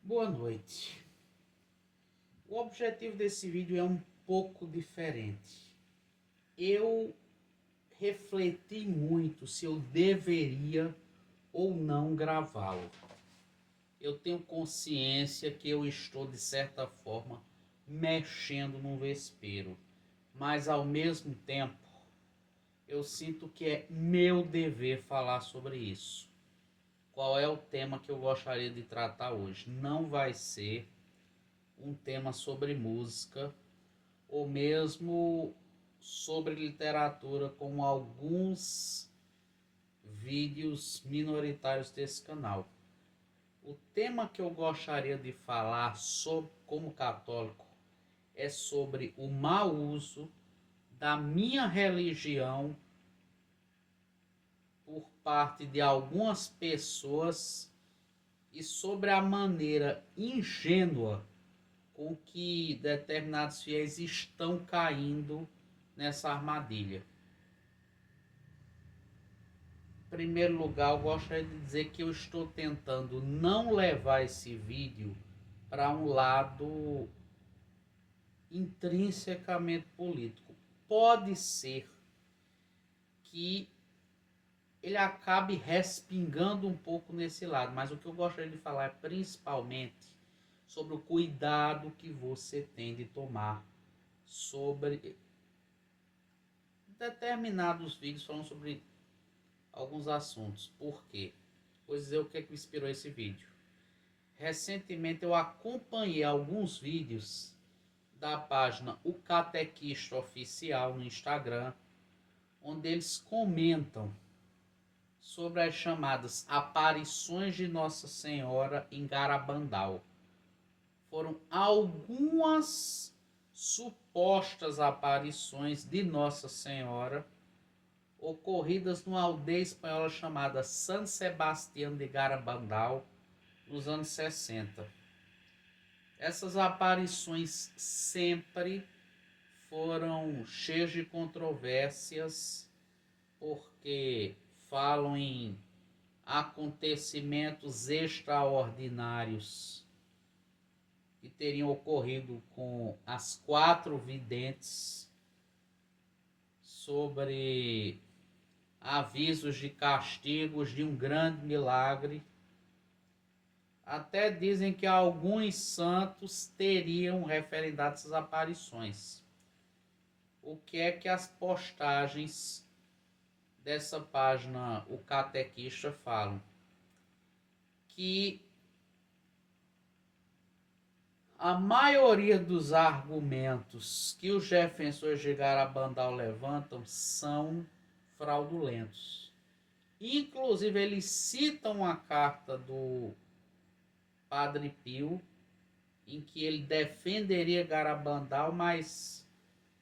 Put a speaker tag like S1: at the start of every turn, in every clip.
S1: Boa noite. O objetivo desse vídeo é um pouco diferente. Eu refleti muito se eu deveria ou não gravá-lo. Eu tenho consciência que eu estou, de certa forma, mexendo num vespeiro, mas ao mesmo tempo eu sinto que é meu dever falar sobre isso. Qual é o tema que eu gostaria de tratar hoje? Não vai ser um tema sobre música ou mesmo sobre literatura, como alguns vídeos minoritários desse canal. O tema que eu gostaria de falar sobre, como católico, é sobre o mau uso da minha religião por parte de algumas pessoas e sobre a maneira ingênua com que determinados fiéis estão caindo nessa armadilha. Em primeiro lugar, eu gostaria de dizer que eu estou tentando não levar esse vídeo para um lado intrinsecamente político. Pode ser que ele acabe respingando um pouco nesse lado, mas o que eu gostaria de falar é principalmente sobre o cuidado que você tem de tomar sobre determinados vídeos falando sobre alguns assuntos. Por quê? Vou dizer o que é que me inspirou esse vídeo. Recentemente eu acompanhei alguns vídeos da página O Catequista Oficial no Instagram, onde eles comentam sobre as chamadas aparições de Nossa Senhora em Garabandal. Foram algumas supostas aparições de Nossa Senhora ocorridas numa aldeia espanhola chamada San Sebastián de Garabandal nos anos 60. Essas aparições sempre foram cheias de controvérsias, porque falam em acontecimentos extraordinários que teriam ocorrido com as 4 videntes, sobre avisos de castigos de um grande milagre. Até dizem que alguns santos teriam referendado essas aparições. O que é que as postagens dessa página, o Catequista, falam? Que a maioria dos argumentos que os defensores de Garabandal levantam são fraudulentos. Inclusive, eles citam a carta do Padre Pio, em que ele defenderia Garabandal, mas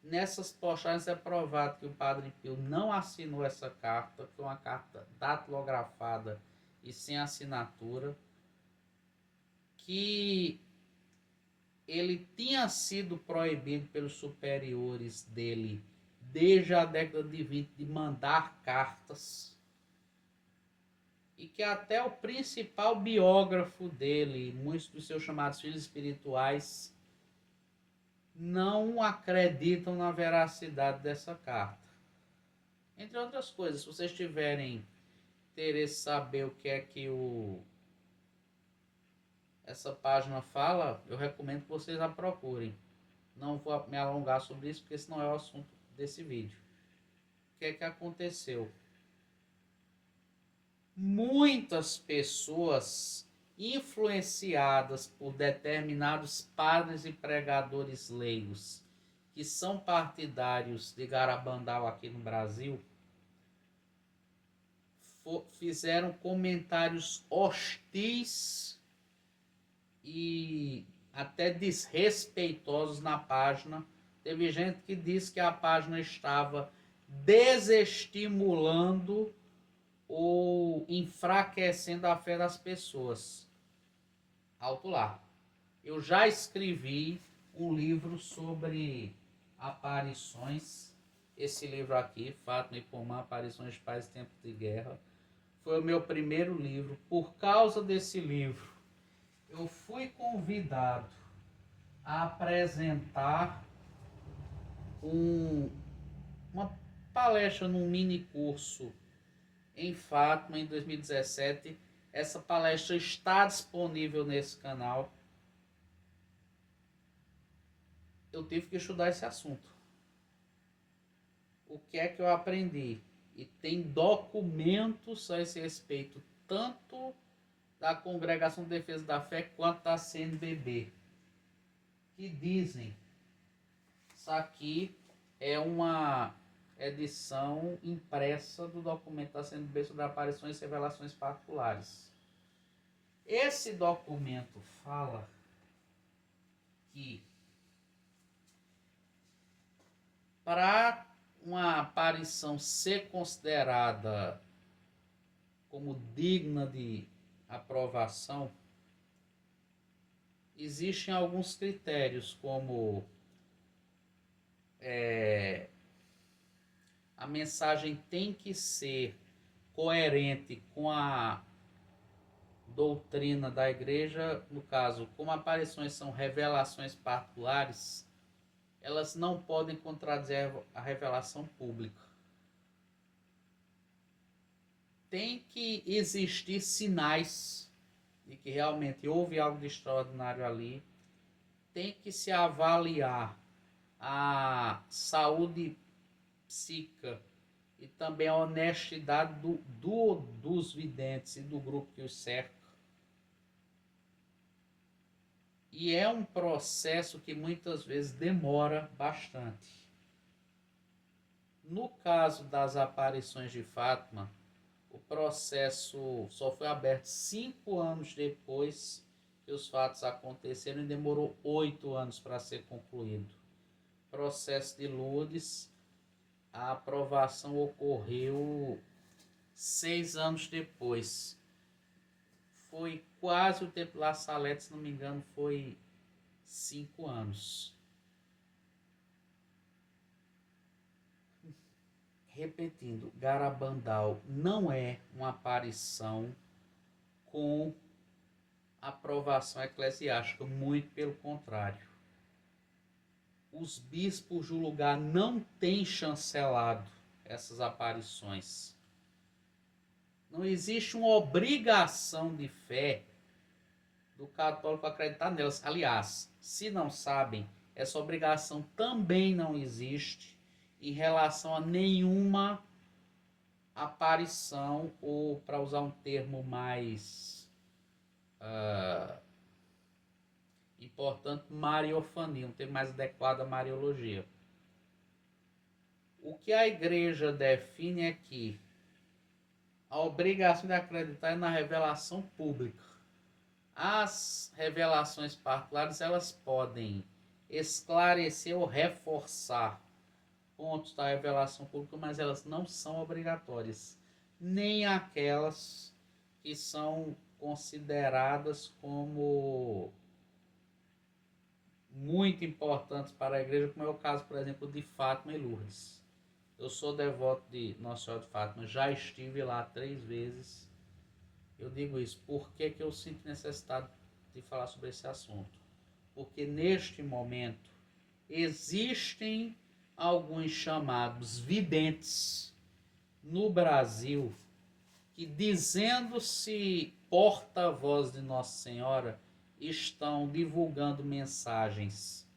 S1: nessas postagens é provado que o Padre Pio não assinou essa carta, foi uma carta datilografada e sem assinatura, que ele tinha sido proibido pelos superiores dele desde a década de 20 de mandar cartas, e que até o principal biógrafo dele, muitos dos seus chamados filhos espirituais, não acreditam na veracidade dessa carta. Entre outras coisas, se vocês tiverem interesse em saber o que é que essa página fala, eu recomendo que vocês a procurem. Não vou me alongar sobre isso, porque esse não é o assunto desse vídeo. O que é que aconteceu? Muitas pessoas influenciadas por determinados padres e pregadores leigos que são partidários de Garabandal aqui no Brasil fizeram comentários hostis e até desrespeitosos na página. Teve gente que disse que a página estava desestimulando ou enfraquecendo a fé das pessoas. Alto lá. Eu já escrevi um livro sobre aparições. Esse livro aqui, Fátima e Pomar, Aparições de Paz em Tempos de Guerra, foi o meu primeiro livro. Por causa desse livro, eu fui convidado a apresentar uma palestra num mini curso em Fátima em 2017. Essa palestra está disponível nesse canal. Eu tive que estudar esse assunto. O que é que eu aprendi? E tem documentos a esse respeito, tanto da Congregação de Defesa da Fé quanto da CNBB, que dizem, isso aqui é uma edição impressa do documento da CNBB sobre aparições e revelações particulares. Esse documento fala que para uma aparição ser considerada como digna de aprovação, existem alguns critérios, como a mensagem tem que ser coerente com a doutrina da igreja. No caso, como aparições são revelações particulares, elas não podem contradizer a revelação pública. Tem que existir sinais de que realmente houve algo de extraordinário ali. Tem que se avaliar a saúde psíquica e também a honestidade dos videntes e do grupo que os cerca. E é um processo que muitas vezes demora bastante. No caso das aparições de Fátima, o processo só foi aberto 5 anos depois que os fatos aconteceram e demorou 8 anos para ser concluído. Processo de Lourdes, a aprovação ocorreu 6 anos depois. Foi quase o tempo La Salete, se não me engano, foi 5 anos. Repetindo, Garabandal não é uma aparição com aprovação eclesiástica, muito pelo contrário. Os bispos do lugar não têm chancelado essas aparições. Não existe uma obrigação de fé do católico acreditar nelas. Aliás, se não sabem, essa obrigação também não existe em relação a nenhuma aparição, ou, para usar um termo mais importante, mariofania, um termo mais adequado à mariologia. O que a igreja define é que a obrigação de acreditar é na revelação pública. As revelações particulares, elas podem esclarecer ou reforçar pontos da revelação pública, mas elas não são obrigatórias, nem aquelas que são consideradas como muito importantes para a igreja, como é o caso, por exemplo, de Fátima e Lourdes. Eu sou devoto de Nossa Senhora de Fátima, já estive lá 3 vezes. Eu digo isso, por que eu sinto necessidade de falar sobre esse assunto? Porque neste momento existem alguns chamados videntes no Brasil que, dizendo-se porta-voz de Nossa Senhora, estão divulgando mensagens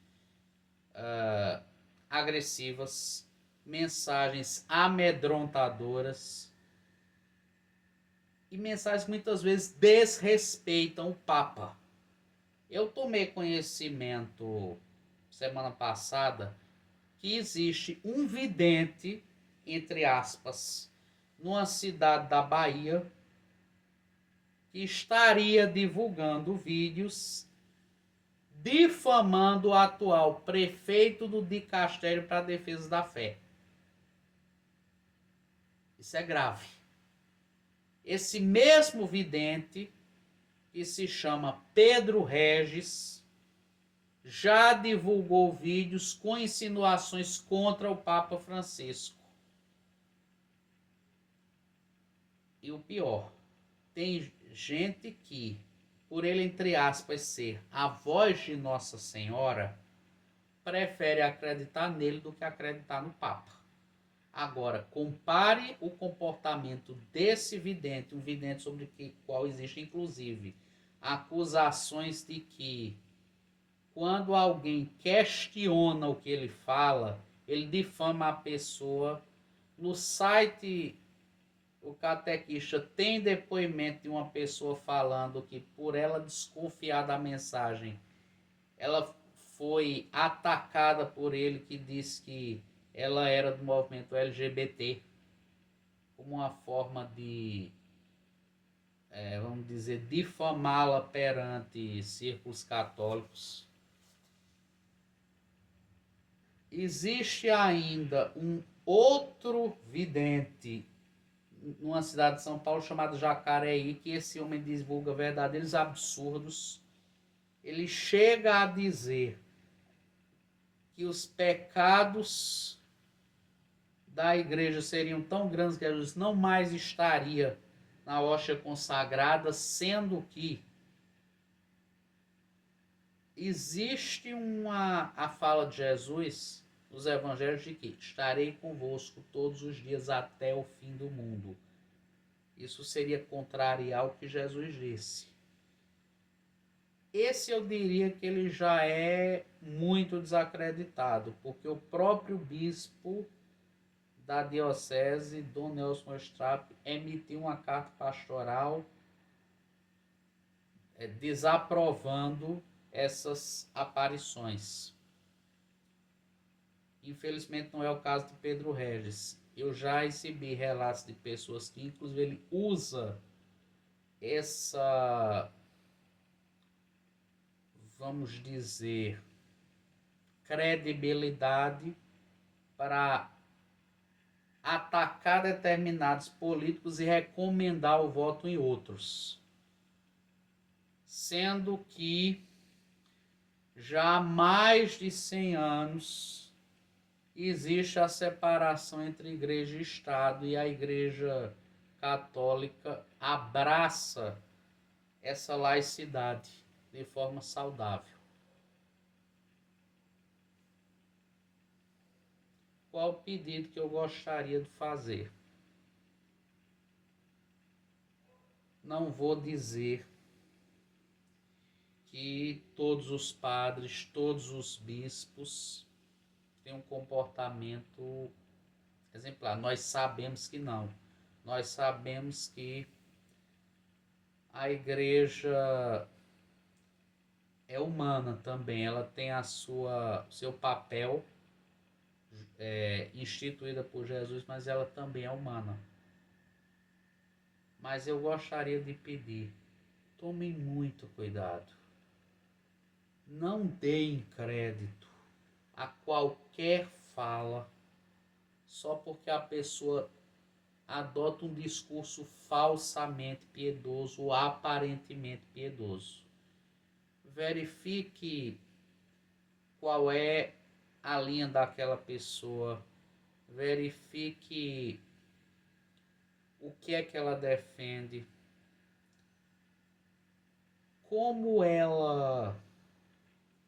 S1: agressivas, mensagens amedrontadoras e mensagens que muitas vezes desrespeitam o Papa. Eu tomei conhecimento semana passada que existe um vidente, entre aspas, numa cidade da Bahia, que estaria divulgando vídeos difamando o atual prefeito do Dicastério para a Defesa da Fé. Isso é grave. Esse mesmo vidente, que se chama Pedro Regis, já divulgou vídeos com insinuações contra o Papa Francisco. E o pior, tem gente que por ele, entre aspas, ser a voz de Nossa Senhora, prefere acreditar nele do que acreditar no Papa. Agora, compare o comportamento desse vidente, um vidente sobre o qual existe, inclusive, acusações de que, quando alguém questiona o que ele fala, ele difama a pessoa. No site, o catequista tem depoimento de uma pessoa falando que, por ela desconfiar da mensagem, ela foi atacada por ele, que disse que ela era do movimento LGBT, como uma forma de, vamos dizer, difamá-la perante círculos católicos. Existe ainda um outro vidente numa cidade de São Paulo chamado Jacareí, que esse homem divulga verdadeiros absurdos. Ele chega a dizer que os pecados da igreja seriam tão grandes que Jesus não mais estaria na hóstia consagrada, sendo que existe a fala de Jesus nos evangelhos de que estarei convosco todos os dias até o fim do mundo. Isso seria contrariar o que Jesus disse. Esse eu diria que ele já é muito desacreditado, porque o próprio bispo da diocese, Dom Nelson Ostrap, emitiu uma carta pastoral desaprovando essas aparições. Infelizmente não é o caso de Pedro Regis. Eu já recebi relatos de pessoas que, inclusive, ele usa essa, vamos dizer, credibilidade para atacar determinados políticos e recomendar o voto em outros. Sendo que já há mais de 100 anos existe a separação entre igreja e Estado, e a Igreja Católica abraça essa laicidade de forma saudável. Qual o pedido que eu gostaria de fazer? Não vou dizer que todos os padres, todos os bispos têm um comportamento exemplar. Nós sabemos que não. Nós sabemos que a igreja é humana também. Ela tem seu papel instituída por Jesus, mas ela também é humana. Mas eu gostaria de pedir, tomem muito cuidado. Não deem crédito a qualquer fala só porque a pessoa adota um discurso falsamente piedoso ou aparentemente piedoso. Verifique qual é a linha daquela pessoa, verifique o que é que ela defende, como ela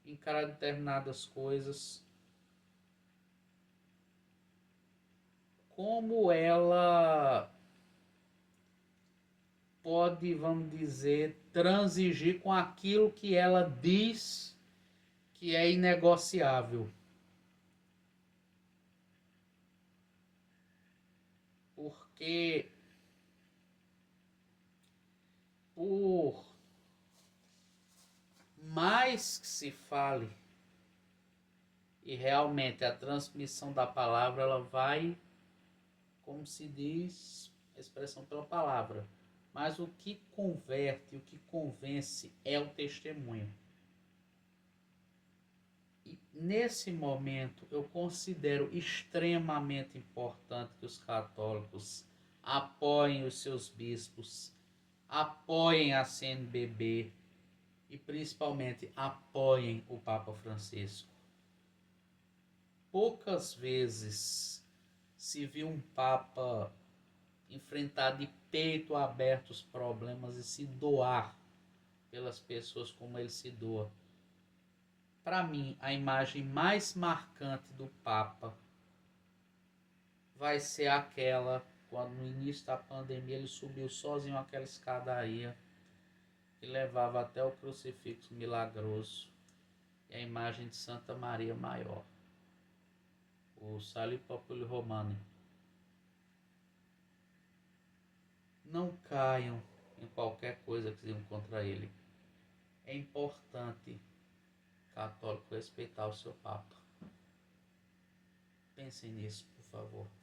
S1: encara determinadas coisas, como ela pode, vamos dizer, transigir com aquilo que ela diz que é inegociável. Porque por mais que se fale, e realmente a transmissão da palavra, ela vai, como se diz, a expressão pela palavra. Mas o que converte, o que convence é o testemunho. E nesse momento eu considero extremamente importante que os católicos apoiem os seus bispos, apoiem a CNBB e principalmente apoiem o Papa Francisco. Poucas vezes se viu um Papa enfrentar de peito aberto os problemas e se doar pelas pessoas como ele se doa. Para mim, a imagem mais marcante do Papa vai ser aquela quando no início da pandemia ele subiu sozinho aquela escadaria que levava até o crucifixo milagroso e a imagem de Santa Maria Maior, o Salve Populi Romani. Não caiam em qualquer coisa que digam contra ele. É importante, católico, respeitar o seu Papa. Pensem nisso, por favor.